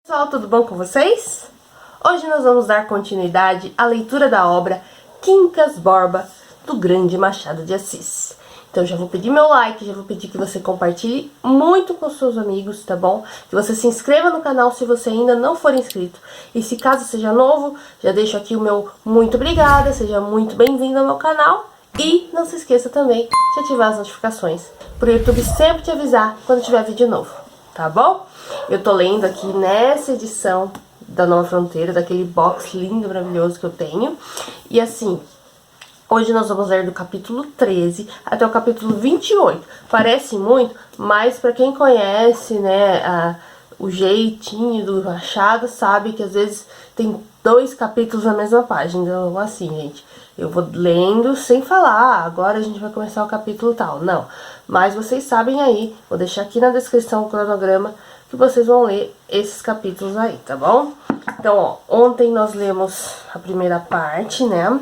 Pessoal, tudo bom com vocês? Hoje nós vamos dar continuidade à leitura da obra Quincas Borba, do grande Machado de Assis. Então já vou pedir meu like, já vou pedir que você compartilhe muito com seus amigos, tá bom? Que você se inscreva no canal se você ainda não for inscrito. E se caso seja novo, já deixo aqui o meu muito obrigada, seja muito bem-vindo ao meu canal. E não se esqueça também de ativar as notificações, para o YouTube sempre te avisar quando tiver vídeo novo, tá bom? Eu tô lendo aqui nessa edição da Nova Fronteira, daquele box lindo, maravilhoso que eu tenho. E assim, hoje nós vamos ler do capítulo 13 até o capítulo 28. Parece muito, mas pra quem conhece, né, o jeitinho do Machado, sabe que às vezes tem 2 capítulos na mesma página. Então, assim, gente, eu vou lendo sem falar, agora a gente vai começar o capítulo tal. Não, mas vocês sabem aí, vou deixar aqui na descrição o cronograma, que vocês vão ler esses capítulos aí, tá bom? Então, ó, ontem nós lemos a primeira parte, né?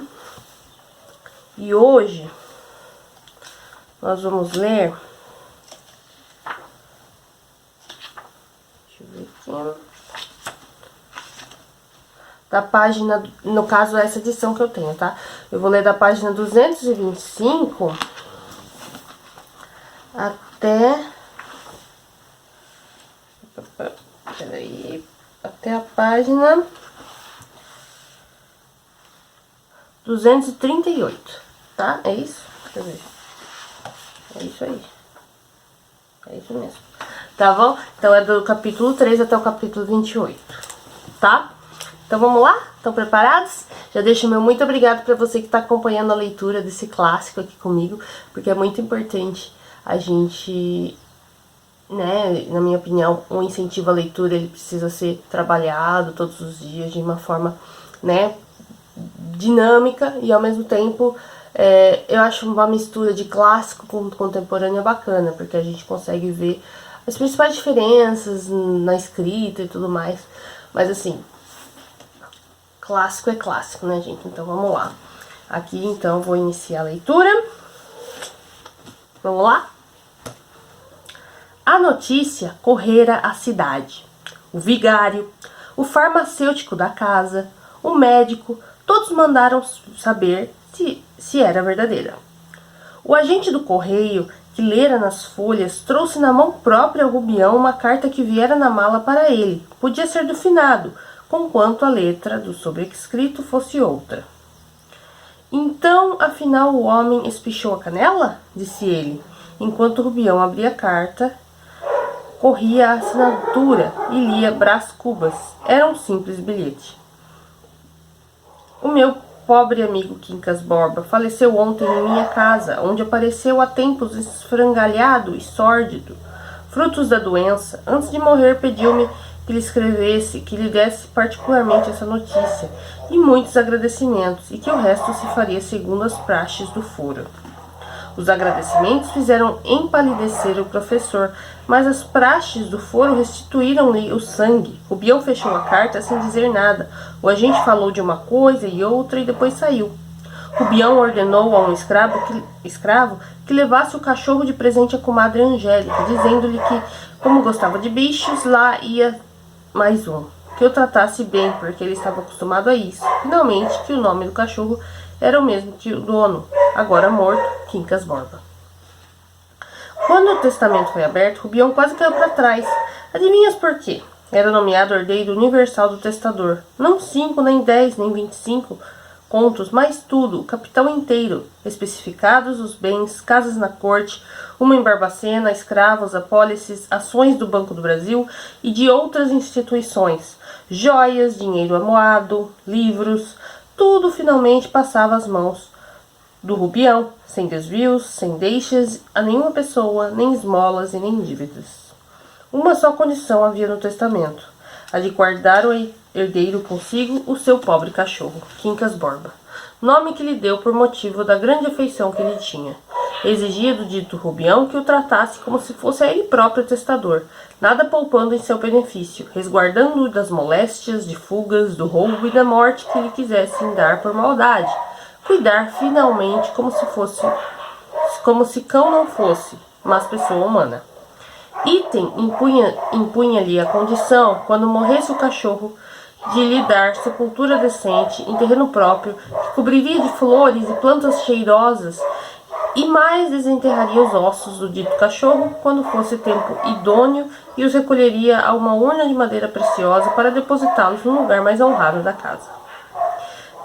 E hoje nós vamos ler... Deixa eu ver aqui. Da página, no caso, essa edição que eu tenho, tá? Eu vou ler da página 225 até... Peraí, até a página 238, tá? É isso? Deixa eu ver. É isso aí. É isso mesmo. Tá bom? Então é do capítulo 3 até o capítulo 28, tá? Então vamos lá? Estão preparados? Já deixo o meu muito obrigado para você que está acompanhando a leitura desse clássico aqui comigo, porque é muito importante a gente... né, na minha opinião, um incentivo à leitura, ele precisa ser trabalhado todos os dias de uma forma, né, dinâmica e ao mesmo tempo eu acho uma mistura de clássico com contemporâneo bacana, porque a gente consegue ver as principais diferenças na escrita e tudo mais. Mas assim, clássico é clássico, né, gente? Então vamos lá. Aqui então vou iniciar a leitura. Vamos lá? A notícia correra à cidade. O vigário, o farmacêutico da casa, o médico, todos mandaram saber se era verdadeira. O agente do correio, que lera nas folhas, trouxe na mão própria ao Rubião uma carta que viera na mala para ele. Podia ser do finado, conquanto a letra do sobrescrito fosse outra. Então, afinal, o homem espichou a canela? Disse ele, enquanto o Rubião abria a carta. Corria a assinatura e lia Brás Cubas. Era um simples bilhete. O meu pobre amigo Quincas Borba faleceu ontem em minha casa, onde apareceu há tempos esfrangalhado e sórdido, frutos da doença. Antes de morrer, pediu-me que lhe escrevesse, que lhe desse particularmente essa notícia, e muitos agradecimentos, e que o resto se faria segundo as praxes do foro. Os agradecimentos fizeram empalidecer o professor, mas as praxes do foro restituíram-lhe o sangue. Rubião fechou a carta sem dizer nada. O agente falou de uma coisa e outra e depois saiu. Rubião ordenou a um escravo que levasse o cachorro de presente à comadre Angélica, dizendo-lhe que, como gostava de bichos, lá ia mais um. Que o tratasse bem, porque ele estava acostumado a isso. Finalmente, que o nome do cachorro era o mesmo que o dono, agora morto, Quincas Borba. Quando o testamento foi aberto, Rubião quase caiu para trás. Adivinhas por quê? Era nomeado herdeiro universal do testador. Não 5, nem 10, nem 25 contos, mas tudo, o capital inteiro, especificados os bens, casas na corte, uma em Barbacena, escravos, apólices, ações do Banco do Brasil e de outras instituições, joias, dinheiro amoado, livros, tudo finalmente passava às mãos do Rubião, sem desvios, sem deixas a nenhuma pessoa, nem esmolas e nem dívidas. Uma só condição havia no testamento, a de guardar o herdeiro consigo o seu pobre cachorro, Quincas Borba, nome que lhe deu por motivo da grande afeição que lhe tinha. Exigia do dito Rubião que o tratasse como se fosse a ele próprio testador, nada poupando em seu benefício, resguardando-o das moléstias, de fugas, do roubo e da morte que lhe quisessem dar por maldade. Cuidar finalmente como se cão não fosse, mas pessoa humana. Item impunha-lhe a condição, quando morresse o cachorro, de lhe dar sepultura decente em terreno próprio, que cobriria de flores e plantas cheirosas, e mais desenterraria os ossos do dito cachorro quando fosse tempo idôneo e os recolheria a uma urna de madeira preciosa para depositá-los no lugar mais honrado da casa.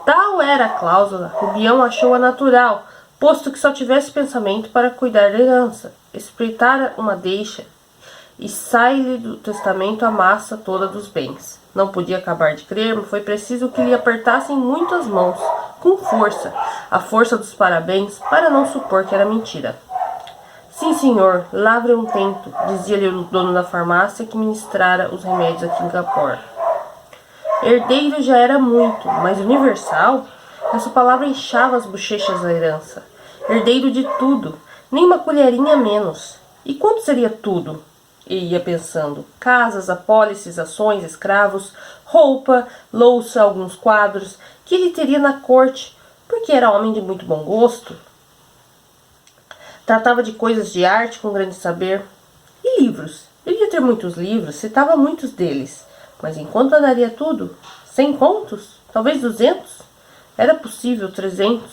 Tal era a cláusula, Rubião achou-a natural, posto que só tivesse pensamento para cuidar da herança. Espreitara uma deixa e sai-lhe do testamento a massa toda dos bens. Não podia acabar de crer, mas foi preciso que lhe apertassem muito as mãos, com força, a força dos parabéns, para não supor que era mentira. Sim, senhor, lavre um tento, dizia-lhe o dono da farmácia que ministrara os remédios aqui em Capor. Herdeiro já era muito, mas universal? Essa palavra inchava as bochechas da herança. Herdeiro de tudo, nem uma colherinha menos. E quanto seria tudo? E ia pensando. Casas, apólices, ações, escravos, roupa, louça, alguns quadros, que ele teria na corte, porque era homem de muito bom gosto. Tratava de coisas de arte com grande saber. E livros? Devia ter muitos livros, citava muitos deles. Mas enquanto andaria tudo? 100 contos? Talvez 200? Era possível 300?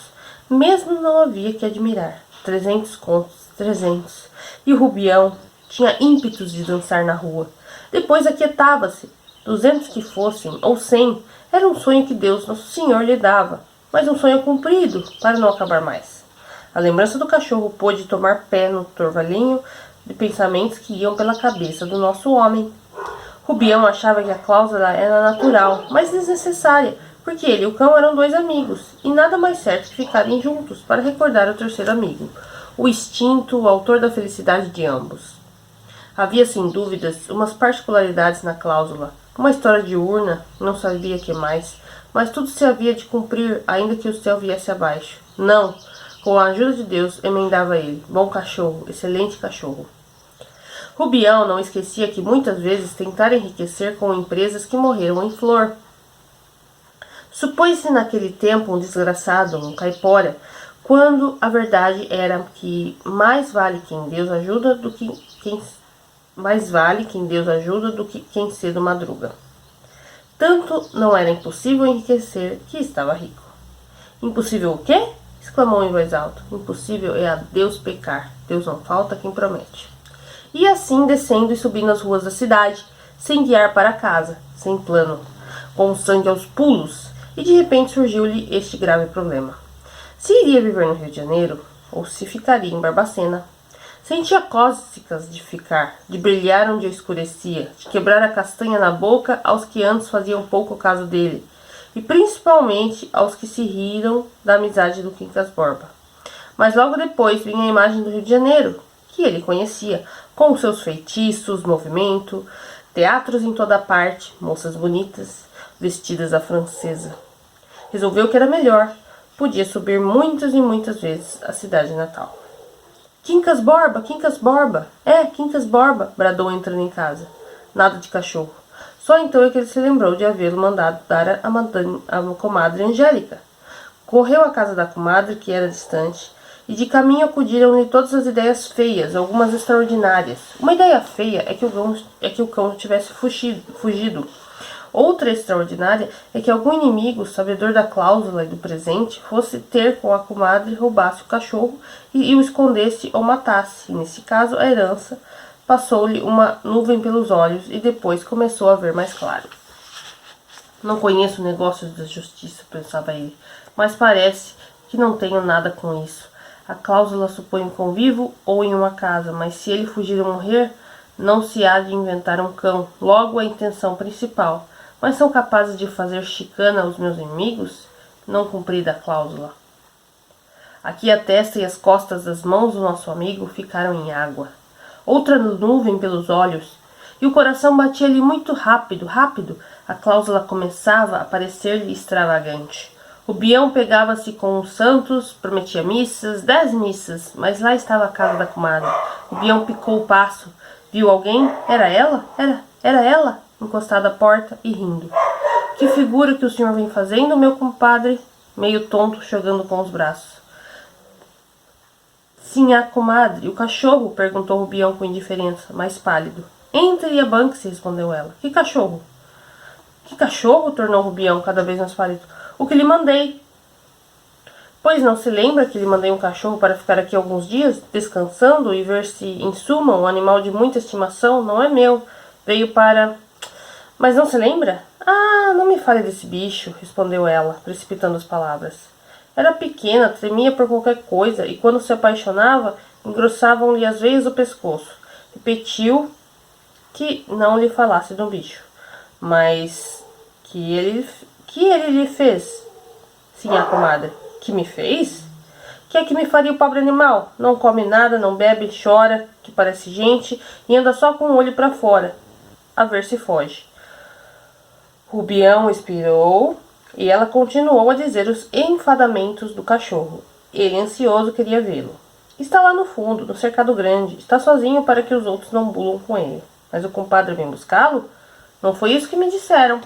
Mesmo não havia que admirar. 300 contos, 300. E o Rubião tinha ímpetos de dançar na rua. Depois aquietava-se. 200 que fossem, ou 100, era um sonho que Deus, Nosso Senhor, lhe dava. Mas um sonho cumprido, para não acabar mais. A lembrança do cachorro pôde tomar pé no torvalinho de pensamentos que iam pela cabeça do nosso homem. Rubião achava que a cláusula era natural, mas desnecessária, porque ele e o cão eram dois amigos, e nada mais certo que ficarem juntos para recordar o terceiro amigo, o extinto, o autor da felicidade de ambos. Havia, sem dúvidas, umas particularidades na cláusula, uma história de urna, não sabia que mais, mas tudo se havia de cumprir, ainda que o céu viesse abaixo. Não, com a ajuda de Deus, emendava ele, bom cachorro, excelente cachorro. Rubião não esquecia que muitas vezes tentara enriquecer com empresas que morreram em flor. Supõe-se naquele tempo um desgraçado, um caipora, quando a verdade era que mais vale quem Deus ajuda do que quem cedo madruga. Tanto não era impossível enriquecer que estava rico. Impossível o quê? Exclamou em voz alta. Impossível é a Deus pecar. Deus não falta quem promete. E assim descendo e subindo as ruas da cidade, sem guiar para casa, sem plano, com o sangue aos pulos, e de repente surgiu-lhe este grave problema. Se iria viver no Rio de Janeiro, ou se ficaria em Barbacena. Sentia cócegas de ficar, de brilhar onde escurecia, de quebrar a castanha na boca aos que antes faziam pouco caso dele, e principalmente aos que se riram da amizade do Quincas Borba. Mas logo depois vinha a imagem do Rio de Janeiro, que ele conhecia, com os seus feitiços, movimento, teatros em toda parte, moças bonitas, vestidas à francesa. Resolveu que era melhor, podia subir muitas e muitas vezes à cidade natal. Quincas Borba, Quincas Borba, Quincas Borba, bradou entrando em casa. Nada de cachorro. Só então é que ele se lembrou de havê-lo mandado dar a comadre Angélica. Correu à casa da comadre, que era distante, e de caminho acudiram-lhe todas as ideias feias, algumas extraordinárias. Uma ideia feia é que o cão tivesse fugido. Outra extraordinária é que algum inimigo, sabedor da cláusula e do presente, fosse ter com a comadre, roubasse o cachorro e o escondesse ou matasse. E, nesse caso, a herança passou-lhe uma nuvem pelos olhos e depois começou a ver mais claro. Não conheço negócios da justiça, pensava ele, mas parece que não tenho nada com isso. A cláusula supõe um convívio ou em uma casa, mas se ele fugir ou morrer, não se há de inventar um cão, logo a intenção principal. Mas são capazes de fazer chicana aos meus inimigos? Não cumprida a cláusula. Aqui a testa e as costas das mãos do nosso amigo ficaram em água. Outra nuvem pelos olhos, e o coração batia-lhe muito rápido. A cláusula começava a parecer-lhe extravagante. O Bião pegava-se com os santos, prometia missas, 10 missas, mas lá estava a casa da comadre. O Bião picou o passo. Viu alguém? Era ela? Era ela, encostada à porta e rindo. Que figura que o senhor vem fazendo, meu compadre? Meio tonto, jogando com os braços. Sim, a comadre, o cachorro, perguntou Rubião com indiferença, mais pálido. Entre e abanque-se, respondeu ela. Que cachorro? Que cachorro? Tornou Rubião cada vez mais pálido. O que lhe mandei. Pois não se lembra que lhe mandei um cachorro para ficar aqui alguns dias, descansando e ver se, em suma, um animal de muita estimação, não é meu, veio para... Mas não se lembra? Ah, não me fale desse bicho, respondeu ela, precipitando as palavras. Era pequena, tremia por qualquer coisa, e quando se apaixonava, engrossavam-lhe as veias do pescoço. Repetiu que não lhe falasse do bicho, mas que ele lhe fez, sim, a comadre. Que me fez? Que é que me faria o pobre animal? Não come nada, não bebe, chora, que parece gente, e anda só com o olho para fora, a ver se foge. Rubião expirou e ela continuou a dizer os enfadamentos do cachorro. Ele, ansioso, queria vê-lo. Está lá no fundo, no cercado grande. Está sozinho para que os outros não bulam com ele. Mas o compadre vem buscá-lo? Não foi isso que me disseram.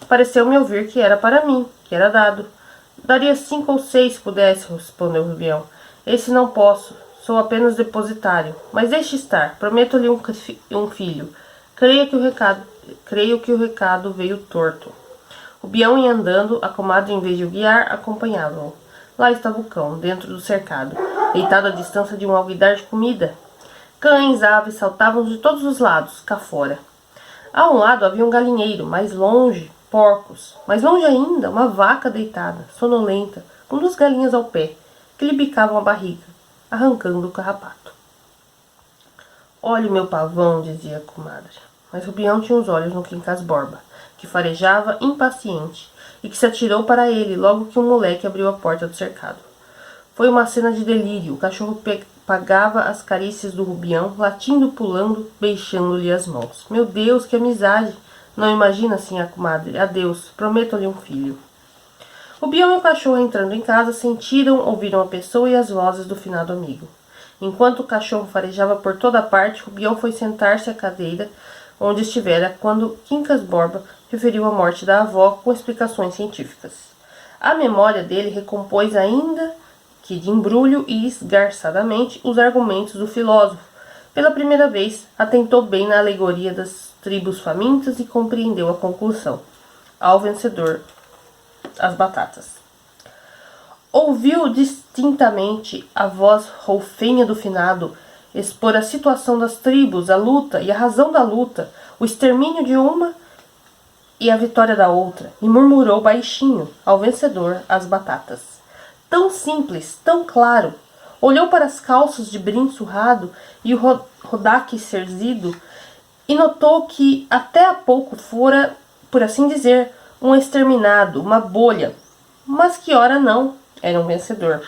Pareceu-me ouvir que era para mim, que era dado. Daria 5 ou 6 se pudesse, respondeu Rubião. Esse não posso, sou apenas depositário. Mas deixe estar, prometo-lhe um filho. Creio que o recado veio torto. Rubião ia andando, a comadre, em vez de o guiar, acompanhava-o. Lá estava o cão, dentro do cercado, deitado à distância de um alguidar de comida. Cães, aves saltavam de todos os lados, cá fora. A um lado havia um galinheiro, mais longe, porcos. Mais longe ainda, uma vaca deitada, sonolenta, com 2 galinhas ao pé, que lhe bicavam a barriga, arrancando o carrapato. Olhe meu pavão, dizia a comadre. Mas Rubião tinha os olhos no Quincas Borba, que farejava impaciente, e que se atirou para ele logo que um moleque abriu a porta do cercado. Foi uma cena de delírio. O cachorro pagava as carícias do Rubião, latindo, pulando, beijando-lhe as mãos. Meu Deus, que amizade! Não imagina, assim, a comadre. Adeus, prometo-lhe um filho. Rubião e o cachorro, entrando em casa, ouviram a pessoa e as vozes do finado amigo. Enquanto o cachorro farejava por toda parte, Rubião foi sentar-se à cadeira onde estivera quando Quincas Borba referiu a morte da avó com explicações científicas. A memória dele recompôs ainda que de embrulho e esgarçadamente os argumentos do filósofo. Pela primeira vez, atentou bem na alegoria das tribos famintas e compreendeu a conclusão. Ao vencedor, as batatas. Ouviu distintamente a voz roufenha do finado expor a situação das tribos, a luta e a razão da luta, o extermínio de uma e a vitória da outra, e murmurou baixinho, ao vencedor, as batatas. Tão simples, tão claro. Olhou para as calças de brim surrado e o rodaque cerzido e notou que até há pouco fora, por assim dizer, um exterminado, uma bolha, mas que ora não, era um vencedor.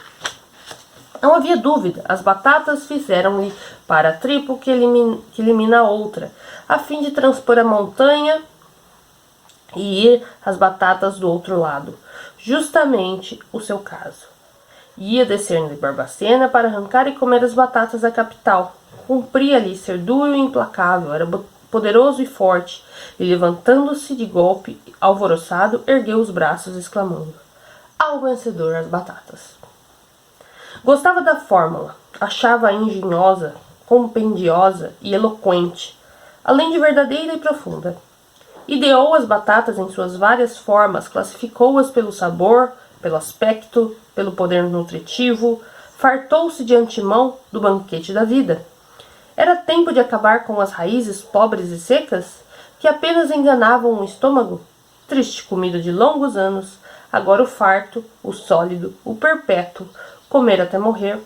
Não havia dúvida, as batatas fizeram-lhe para a tribo que elimina a outra, a fim de transpor a montanha e ir às batatas do outro lado, justamente o seu caso. Ia descer-lhe Barbacena para arrancar e comer as batatas da capital. Cumpria-lhe ser duro e implacável, era poderoso e forte, e levantando-se de golpe, alvoroçado, ergueu os braços, exclamando: ao vencedor as batatas. Gostava da fórmula, achava-a engenhosa, compendiosa e eloquente, além de verdadeira e profunda. Ideou as batatas em suas várias formas, classificou-as pelo sabor, pelo aspecto, pelo poder nutritivo, fartou-se de antemão do banquete da vida. Era tempo de acabar com as raízes pobres e secas, que apenas enganavam o estômago, triste comida de longos anos, agora o farto, o sólido, o perpétuo, comer até morrer,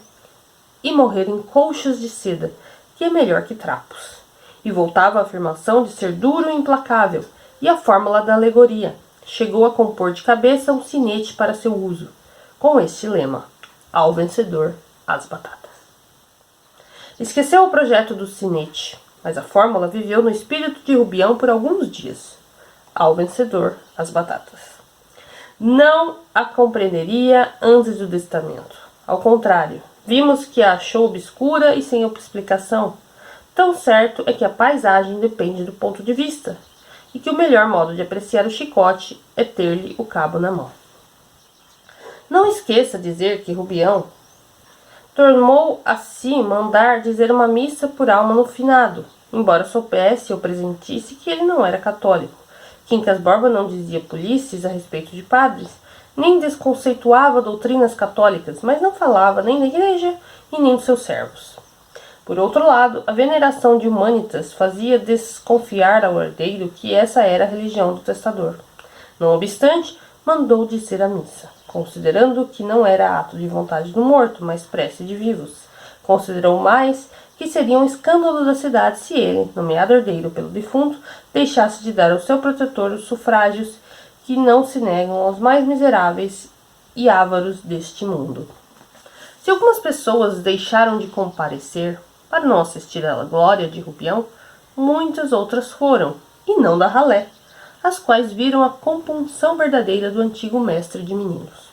e morrer em colchas de seda, que é melhor que trapos. E voltava a afirmação de ser duro e implacável, e a fórmula da alegoria. Chegou a compor de cabeça um sinete para seu uso, com este lema: ao vencedor, as batatas. Esqueceu o projeto do sinete, mas a fórmula viveu no espírito de Rubião por alguns dias. Ao vencedor, as batatas. Não a compreenderia antes do testamento. Ao contrário, vimos que a achou obscura e sem explicação. Tão certo é que a paisagem depende do ponto de vista, e que o melhor modo de apreciar o chicote é ter-lhe o cabo na mão. Não esqueça dizer que Rubião Tornou assim mandar dizer uma missa por alma no finado, embora soubesse ou presentisse que ele não era católico. Quincas Borba não dizia polícias a respeito de padres, nem desconceituava doutrinas católicas, mas não falava nem da igreja e nem dos seus servos. Por outro lado, a veneração de Humanitas fazia desconfiar ao herdeiro que essa era a religião do testador. Não obstante, mandou dizer a missa, considerando que não era ato de vontade do morto, mas prece de vivos. Considerou mais que seria um escândalo da cidade se ele, nomeado herdeiro pelo defunto, deixasse de dar ao seu protetor os sufrágios que não se negam aos mais miseráveis e ávaros deste mundo. Se algumas pessoas deixaram de comparecer para não assistir à glória de Rubião, muitas outras foram, e não da ralé, as quais viram a compunção verdadeira do antigo mestre de meninos.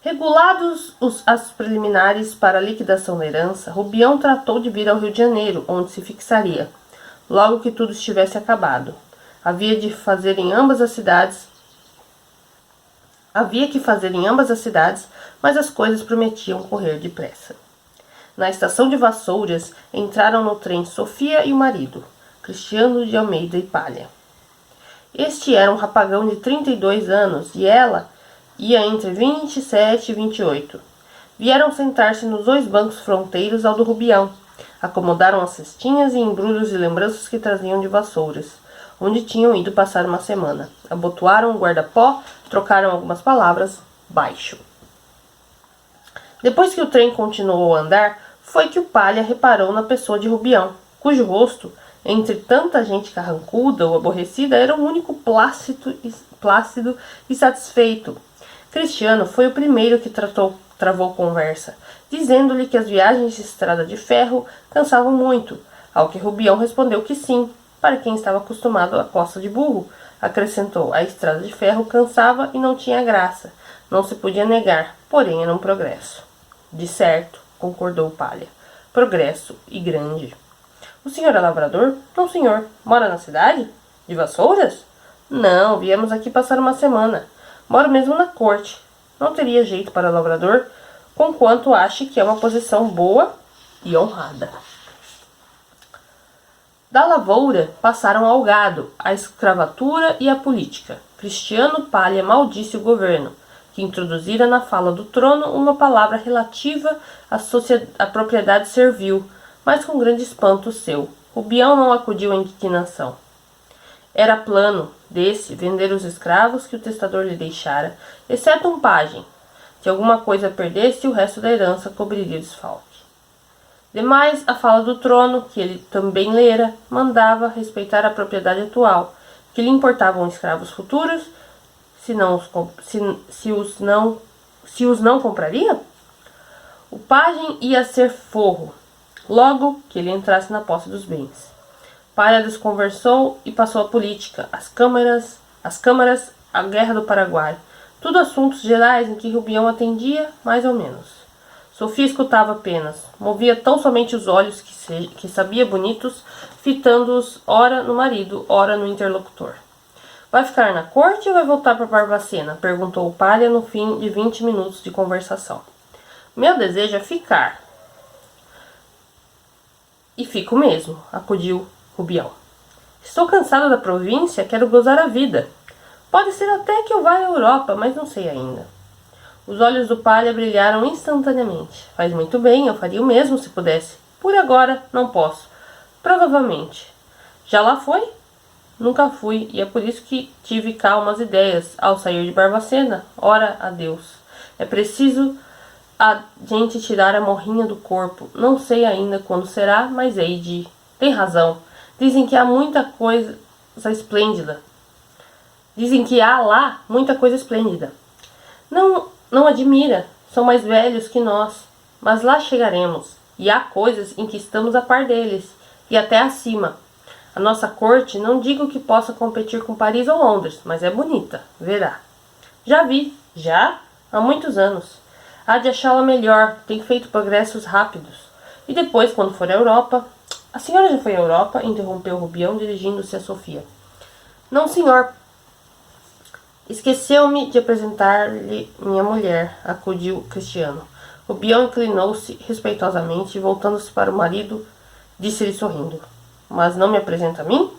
Regulados as preliminares para a liquidação da herança, Rubião tratou de vir ao Rio de Janeiro, onde se fixaria, logo que tudo estivesse acabado. Havia que fazer em ambas as cidades, mas as coisas prometiam correr depressa. Na estação de Vassouras, entraram no trem Sofia e o marido, Cristiano de Almeida e Palha. Este era um rapagão de 32 anos e ela ia entre 27 e 28. Vieram sentar-se nos 2 bancos fronteiros ao do Rubião. Acomodaram as cestinhas e embrulhos de lembranças que traziam de Vassouras, onde tinham ido passar uma semana. Abotoaram o guarda-pó, trocaram algumas palavras, baixo. Depois que o trem continuou a andar, foi que o Palha reparou na pessoa de Rubião, cujo rosto, entre tanta gente carrancuda ou aborrecida, era o único plácido e satisfeito. Cristiano foi o primeiro que travou conversa, dizendo-lhe que as viagens de estrada de ferro cansavam muito, ao que Rubião respondeu que sim, para quem estava acostumado à costa de burro. Acrescentou, a estrada de ferro cansava e não tinha graça, não se podia negar, porém era um progresso. De certo, concordou Palha, progresso e grande. O senhor é lavrador? Não, senhor. Mora na cidade? De Vassouras? Não, viemos aqui passar uma semana. Moro mesmo na corte. Não teria jeito para lavrador, conquanto ache que é uma posição boa e honrada. Da lavoura passaram ao gado, à escravatura e à política. Cristiano Palha maldisse o governo, que introduzira na fala do trono uma palavra relativa à propriedade servil, mas com grande espanto seu. Rubião não acudiu à indignação. Era plano desse vender os escravos que o testador lhe deixara, exceto um pajem. Se alguma coisa perdesse, o resto da herança cobriria o desfalque. Demais, a fala do trono, que ele também lera, mandava respeitar a propriedade atual, que lhe importavam escravos futuros, se os não compraria? O pajem ia ser forro, logo que ele entrasse na posse dos bens. Palha desconversou e passou à política, as câmaras, a guerra do Paraguai, tudo assuntos gerais em que Rubião atendia, mais ou menos. Sofia escutava apenas, movia tão somente os olhos que sabia bonitos, fitando-os ora no marido, ora no interlocutor. Vai ficar na corte ou vai voltar para Barbacena? Perguntou o Palha no fim de 20 minutos de conversação. Meu desejo é ficar. E fico mesmo, acudiu Rubião. Estou cansado da província, quero gozar a vida. Pode ser até que eu vá à Europa, mas não sei ainda. Os olhos do Palha brilharam instantaneamente. Faz muito bem, eu faria o mesmo se pudesse. Por agora, não posso. Provavelmente. Já lá foi? Nunca fui, e é por isso que tive calmas ideias ao sair de Barbacena. Ora a Deus. É preciso a gente tirar a morrinha do corpo. Não sei ainda quando será, mas hei de ir. Tem razão. Dizem que há muita coisa esplêndida. Dizem que há lá muita coisa esplêndida. Não admira, são mais velhos que nós, mas lá chegaremos, e há coisas em que estamos a par deles, e até acima. A nossa corte, não digo que possa competir com Paris ou Londres, mas é bonita, verá. Já vi, já? Há muitos anos. Há de achá-la melhor, tem feito progressos rápidos. E depois, quando for à Europa... A senhora já foi à Europa? Interrompeu Rubião, dirigindo-se a Sofia. Não, senhor. Esqueceu-me de apresentar-lhe minha mulher, acudiu Cristiano. Rubião inclinou-se respeitosamente e, voltando-se para o marido, disse-lhe sorrindo: Mas não me apresenta a mim?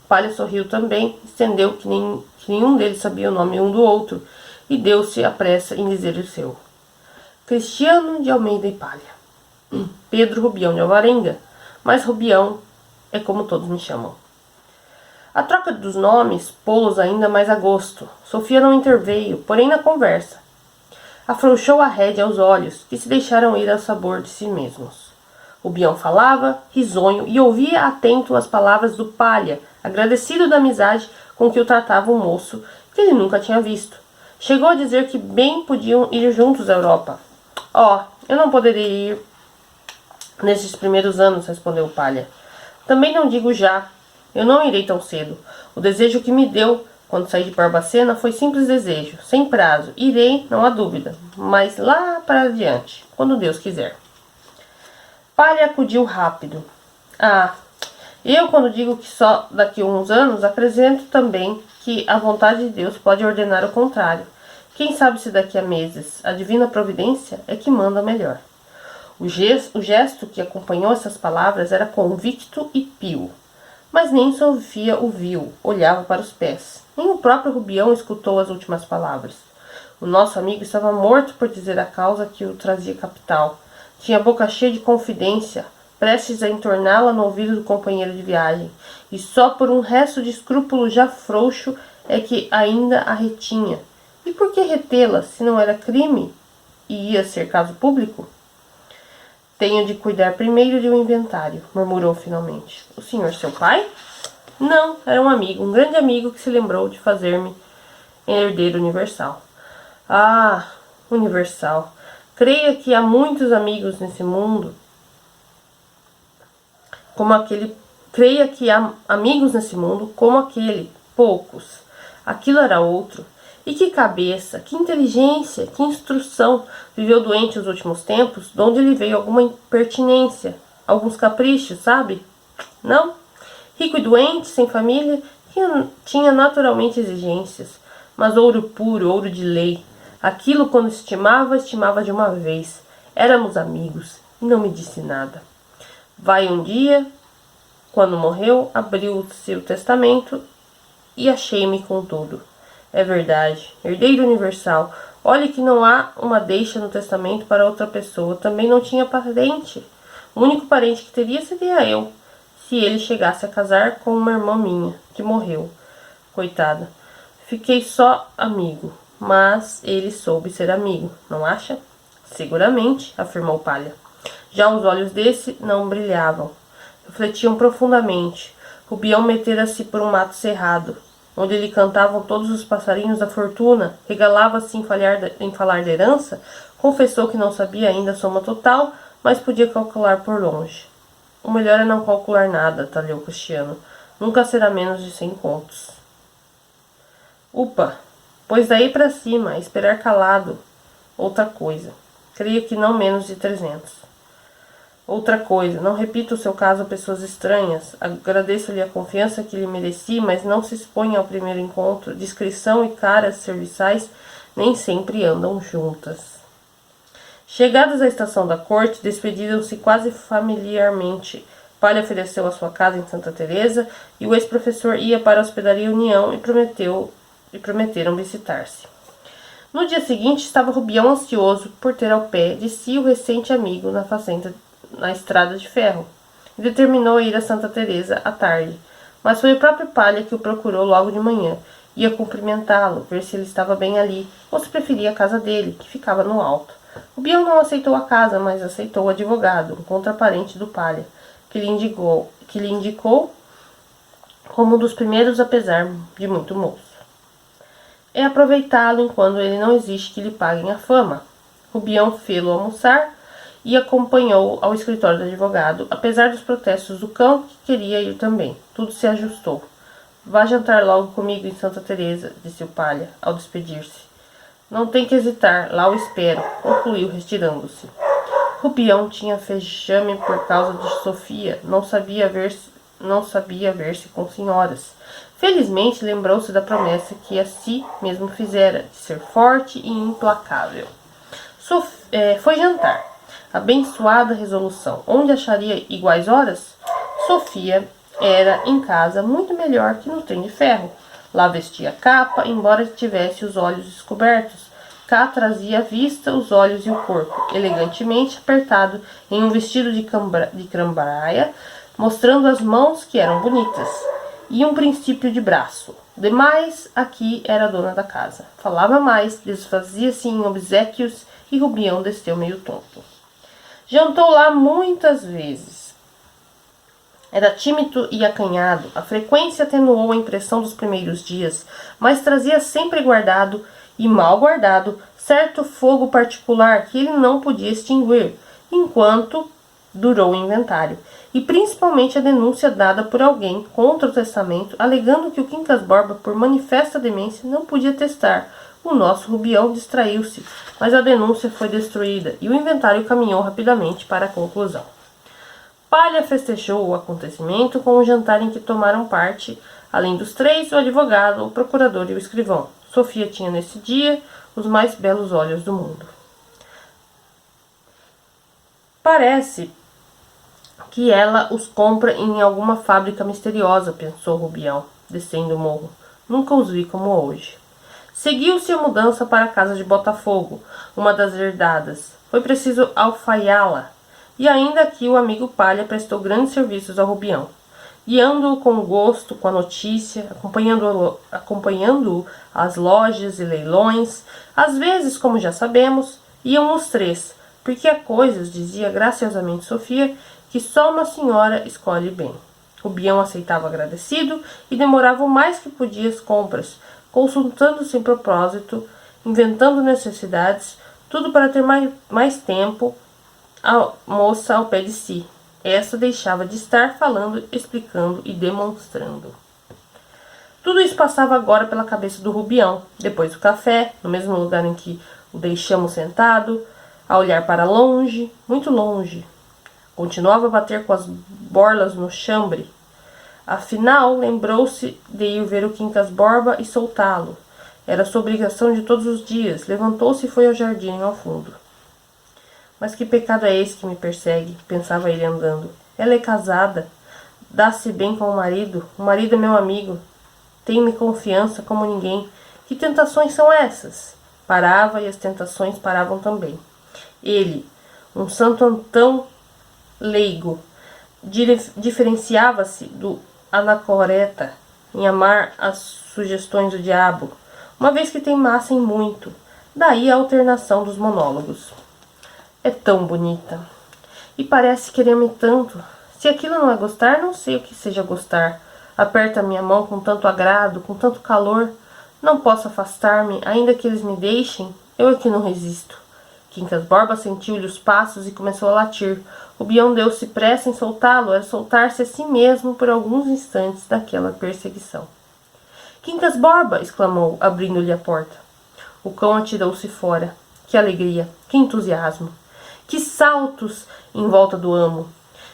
Palha sorriu também, estendeu que nenhum deles sabia o nome um do outro, e deu-se à pressa em dizer o seu: Cristiano de Almeida e Palha. Pedro Rubião de Alvarenga, mas Rubião é como todos me chamam. A troca dos nomes pô-los ainda mais a gosto. Sofia não interveio, porém na conversa. Afrouxou a rédea aos olhos, que se deixaram ir ao sabor de si mesmos. Rubião falava, risonho, e ouvia atento as palavras do Palha, agradecido da amizade com que o tratava um moço que ele nunca tinha visto. Chegou a dizer que bem podiam ir juntos à Europa. Eu não poderia ir nesses primeiros anos, respondeu Palha. Também não digo já. Eu não irei tão cedo. O desejo que me deu quando saí de Barbacena foi simples desejo, sem prazo. Irei, não há dúvida, mas lá para adiante, quando Deus quiser. Palha acudiu rápido. Eu quando digo que só daqui a uns anos, acrescento também que a vontade de Deus pode ordenar o contrário. Quem sabe se daqui a meses a divina providência é que manda melhor. O gesto que acompanhou essas palavras era convicto e pio. Mas nem Sofia o viu, olhava para os pés. Nem o próprio Rubião escutou as últimas palavras. O nosso amigo estava morto por dizer a causa que o trazia capital. Tinha a boca cheia de confidência, prestes a entorná-la no ouvido do companheiro de viagem, e só por um resto de escrúpulo já frouxo é que ainda a retinha. E por que retê-la, se não era crime e ia ser caso público? Tenho de cuidar primeiro de um inventário, murmurou finalmente. O senhor, seu pai? Não, era um amigo, um grande amigo que se lembrou de fazer-me herdeiro universal. Universal. Creia que há muitos amigos nesse mundo, Creia que há amigos nesse mundo como aquele, poucos. Aquilo era outro. E que cabeça, que inteligência, que instrução. Viveu doente os últimos tempos, de onde lhe veio alguma impertinência, alguns caprichos, sabe? Não? Rico e doente, sem família, tinha naturalmente exigências, mas ouro puro, ouro de lei. Aquilo quando estimava de uma vez. Éramos amigos, e não me disse nada. Vai um dia, quando morreu, abriu-se o testamento e achei-me com tudo. É verdade, herdeiro universal. Olhe que não há uma deixa no testamento para outra pessoa. Também não tinha parente. O único parente que teria seria eu, se ele chegasse a casar com uma irmã minha, que morreu. Coitada. Fiquei só amigo, mas ele soube ser amigo, não acha? Seguramente, afirmou Palha. Já os olhos desse não brilhavam. Refletiam profundamente. Rubião metera-se por um mato cerrado, onde lhe cantavam todos os passarinhos da fortuna, regalava-se em falar da herança, confessou que não sabia ainda a soma total, mas podia calcular por longe. O melhor é não calcular nada, talhou Cristiano. Nunca será menos de 100 contos. Upa, pois daí para cima, esperar calado. Outra coisa. Creio que não menos de 300. Outra coisa, não repita o seu caso a pessoas estranhas. Agradeço-lhe a confiança que lhe mereci, mas não se exponha ao primeiro encontro. Discrição e caras serviçais nem sempre andam juntas. Chegados à estação da corte, despediram-se quase familiarmente. Palha ofereceu a sua casa em Santa Teresa e o ex-professor ia para a hospedaria União e prometeram visitar-se. No dia seguinte estava Rubião ansioso por ter ao pé de si o recente amigo na estrada de ferro, e determinou ir a Santa Teresa à tarde, mas foi o próprio Palha que o procurou logo de manhã. Ia cumprimentá-lo, ver se ele estava bem ali, ou se preferia a casa dele, que ficava no alto. Rubião não aceitou a casa, mas aceitou o advogado, um contraparente do Palha, que lhe indicou como um dos primeiros, apesar de muito moço. É aproveitá-lo enquanto ele não exige que lhe paguem a fama. Rubião fê-lo almoçar e acompanhou ao escritório do advogado, apesar dos protestos do cão, que queria ir também. Tudo se ajustou. Vá jantar logo comigo em Santa Teresa, disse o Palha, ao despedir-se. Não tem que hesitar, lá o espero, concluiu, retirando-se. Rubião tinha fechame por causa de Sofia, não sabia ver-se com senhoras. Felizmente lembrou-se da promessa que a si mesmo fizera, de ser forte e implacável. Foi jantar. Abençoada resolução. Onde acharia iguais horas? Sofia era em casa muito melhor que no trem de ferro. Lá vestia capa, embora tivesse os olhos descobertos. Cá trazia à vista os olhos e o corpo, elegantemente apertado em um vestido de cambraia, mostrando as mãos que eram bonitas, e um princípio de braço. Demais, aqui era a dona da casa. Falava mais, desfazia-se em obséquios e Rubião desceu meio tonto. Jantou lá muitas vezes. Era tímido e acanhado. A frequência atenuou a impressão dos primeiros dias, mas trazia sempre guardado e mal guardado certo fogo particular que ele não podia extinguir, enquanto durou o inventário, e principalmente a denúncia dada por alguém contra o testamento, alegando que o Quincas Borba, por manifesta demência, não podia testar. O nosso Rubião distraiu-se, mas a denúncia foi destruída e o inventário caminhou rapidamente para a conclusão. Palha festejou o acontecimento com um jantar em que tomaram parte, além dos três, o advogado, o procurador e o escrivão. Sofia tinha nesse dia os mais belos olhos do mundo. Parece que ela os compra em alguma fábrica misteriosa, pensou Rubião, descendo o morro. Nunca os vi como hoje. Seguiu-se a mudança para a casa de Botafogo, uma das herdadas. Foi preciso alfaiá-la, e ainda aqui o amigo Palha prestou grandes serviços ao Rubião, guiando-o com gosto com a notícia, acompanhando-o às lojas e leilões. Às vezes, como já sabemos, iam os três, porque há coisas, dizia graciosamente Sofia, que só uma senhora escolhe bem. Rubião aceitava agradecido e demorava o mais que podia as compras, consultando sem propósito, inventando necessidades, tudo para ter mais tempo a moça ao pé de si. Essa deixava de estar falando, explicando e demonstrando. Tudo isso passava agora pela cabeça do Rubião, depois do café, no mesmo lugar em que o deixamos sentado, a olhar para longe, muito longe. Continuava a bater com as borlas no chambre. Afinal, lembrou-se de ir ver o Quincas Borba e soltá-lo. Era sua obrigação de todos os dias. Levantou-se e foi ao jardim ao fundo. Mas que pecado é esse que me persegue? Pensava ele andando. Ela é casada. Dá-se bem com o marido é meu amigo. Tem-me confiança como ninguém. Que tentações são essas? Parava e as tentações paravam também. Ele, um Santo Antão leigo, diferenciava-se do anacoreta em amar as sugestões do diabo, uma vez que teimassem muito. Daí a alternação dos monólogos. É tão bonita. E parece querer-me tanto. Se aquilo não é gostar, não sei o que seja gostar. Aperta minha mão com tanto agrado, com tanto calor. Não posso afastar-me, ainda que eles me deixem. Eu é que não resisto. Quincas Borba sentiu-lhe os passos e começou a latir. Rubião deu-se pressa em soltá-lo, era soltar-se a si mesmo por alguns instantes daquela perseguição. Quincas Borba! Exclamou, abrindo-lhe a porta. O cão atirou-se fora. Que alegria, que entusiasmo! Que saltos em volta do amo!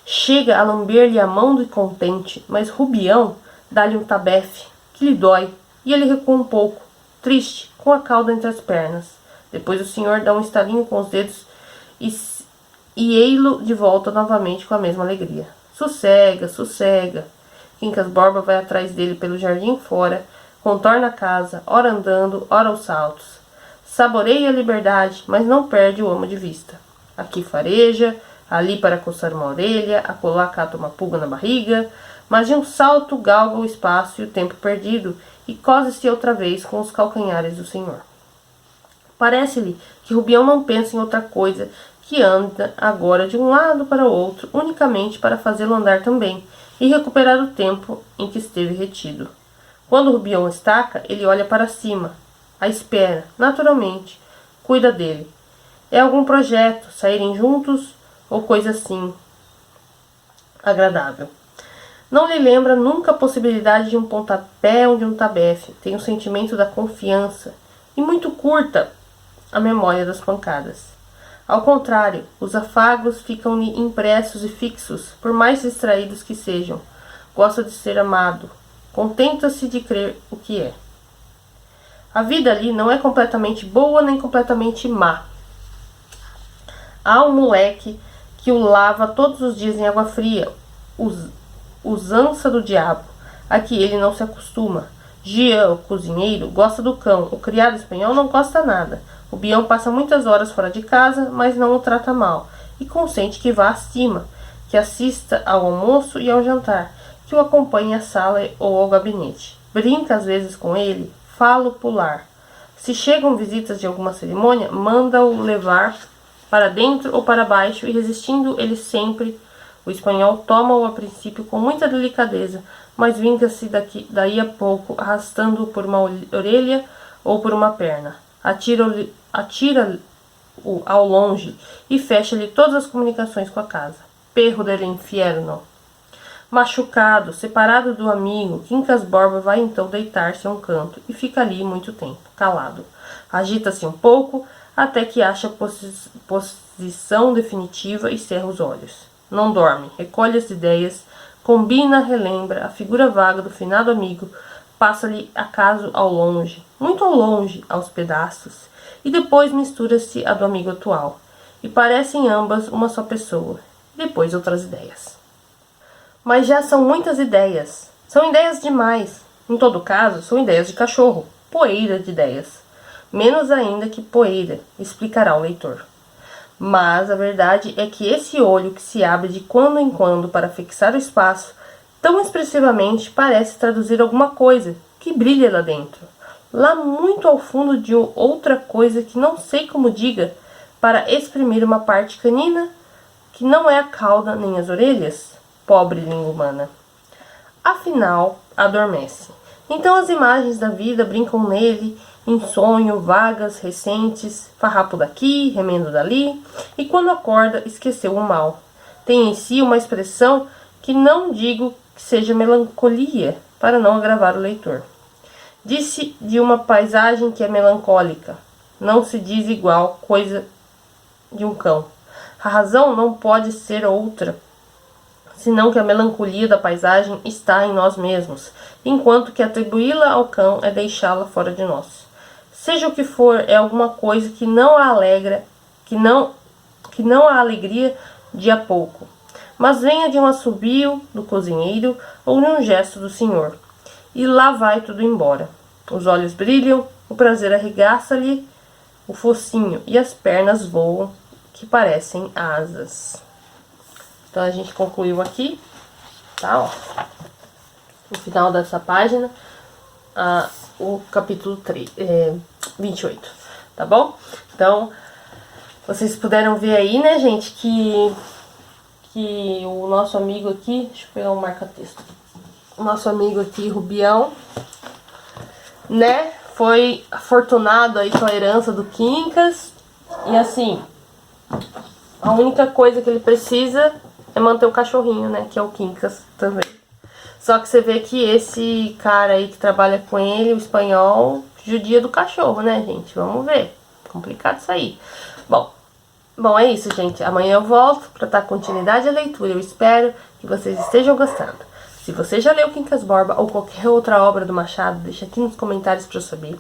Chega a lamber-lhe a mão de contente, mas Rubião dá-lhe um tabefe, que lhe dói, e ele recua um pouco, triste, com a cauda entre as pernas. Depois o senhor dá um estalinho com os dedos e ei-lo de volta novamente com a mesma alegria. Sossega, sossega. Quincas Borba vai atrás dele pelo jardim fora, contorna a casa, ora andando, ora aos saltos. Saboreia a liberdade, mas não perde o amo de vista. Aqui fareja, ali para coçar uma orelha, acolá cata uma pulga na barriga, mas de um salto galga o espaço e o tempo perdido e cose-se outra vez com os calcanhares do senhor. Parece-lhe que Rubião não pensa em outra coisa, que anda agora de um lado para o outro, unicamente para fazê-lo andar também, e recuperar o tempo em que esteve retido. Quando Rubião estaca, ele olha para cima, à espera, naturalmente, cuida dele. É algum projeto, saírem juntos, ou coisa assim, agradável. Não lhe lembra nunca a possibilidade de um pontapé ou de um tabefe, tem o sentimento da confiança, e muito curta a memória das pancadas. Ao contrário, os afagos ficam-lhe impressos e fixos, por mais distraídos que sejam. Gosta de ser amado. Contenta-se de crer o que é. A vida ali não é completamente boa nem completamente má. Há um moleque que o lava todos os dias em água fria, usança do diabo, a que ele não se acostuma. Jean, o cozinheiro, gosta do cão, o criado espanhol não gosta nada. O Bião passa muitas horas fora de casa, mas não o trata mal, e consente que vá acima, que assista ao almoço e ao jantar, que o acompanhe à sala ou ao gabinete. Brinca às vezes com ele, fala-o pular. Se chegam visitas de alguma cerimônia, manda-o levar para dentro ou para baixo, e resistindo ele sempre, o espanhol toma-o a princípio com muita delicadeza, mas vinga-se daí a pouco, arrastando-o por uma orelha ou por uma perna. Atira-o ao longe e fecha-lhe todas as comunicações com a casa. Perro del infierno. Machucado, separado do amigo, Quincas Borba vai então deitar-se a um canto e fica ali muito tempo, calado. Agita-se um pouco, até que acha posição definitiva e cerra os olhos. Não dorme, recolhe as ideias, combina, relembra a figura vaga do finado amigo, passa-lhe acaso ao longe, muito ao longe, aos pedaços, e depois mistura-se a do amigo atual, e parecem ambas uma só pessoa, e depois outras ideias. Mas já são muitas ideias, são ideias demais, em todo caso, são ideias de cachorro, poeira de ideias. Menos ainda que poeira, explicará o leitor. Mas a verdade é que esse olho que se abre de quando em quando para fixar o espaço, tão expressivamente parece traduzir alguma coisa que brilha lá dentro, lá muito ao fundo de outra coisa que não sei como diga, para exprimir uma parte canina que não é a cauda nem as orelhas, pobre língua humana. Afinal, adormece. Então as imagens da vida brincam nele, em sonho, vagas, recentes, farrapo daqui, remendo dali, e quando acorda, esqueceu o mal. Tem em si uma expressão que não digo que seja melancolia, para não agravar o leitor. Disse de uma paisagem que é melancólica. Não se diz igual coisa de um cão. A razão não pode ser outra, senão que a melancolia da paisagem está em nós mesmos, enquanto que atribuí-la ao cão é deixá-la fora de nós. Seja o que for, é alguma coisa que não a alegra, que não a alegria de há pouco, mas venha de um assobio do cozinheiro ou de um gesto do senhor, e lá vai tudo embora. Os olhos brilham, o prazer arregaça-lhe o focinho e as pernas voam, que parecem asas. Então a gente concluiu aqui, tá? Ó, no final dessa página, o capítulo 28, tá bom? Então, vocês puderam ver aí, né, gente, que o nosso amigo aqui, deixa eu pegar um marca-texto, o nosso amigo aqui, Rubião, né, foi afortunado aí com a herança do Quincas, e assim, a única coisa que ele precisa é manter o cachorrinho, né, que é o Quincas também. Só que você vê que esse cara aí que trabalha com ele, o espanhol, judia do cachorro, né, gente? Vamos ver. Complicado isso aí. Bom, é isso, gente. Amanhã eu volto para dar continuidade à leitura. Eu espero que vocês estejam gostando. Se você já leu Quincas Borba ou qualquer outra obra do Machado, deixa aqui nos comentários para eu saber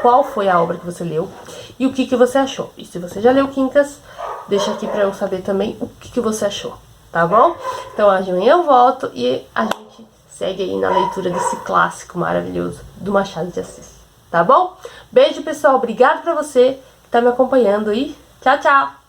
qual foi a obra que você leu e o que você achou. E se você já leu Quincas, deixa aqui para eu saber também o que você achou. Tá bom? Então amanhã eu volto e a gente segue aí na leitura desse clássico maravilhoso do Machado de Assis. Tá bom? Beijo, pessoal. Obrigado pra você que tá me acompanhando e tchau, tchau!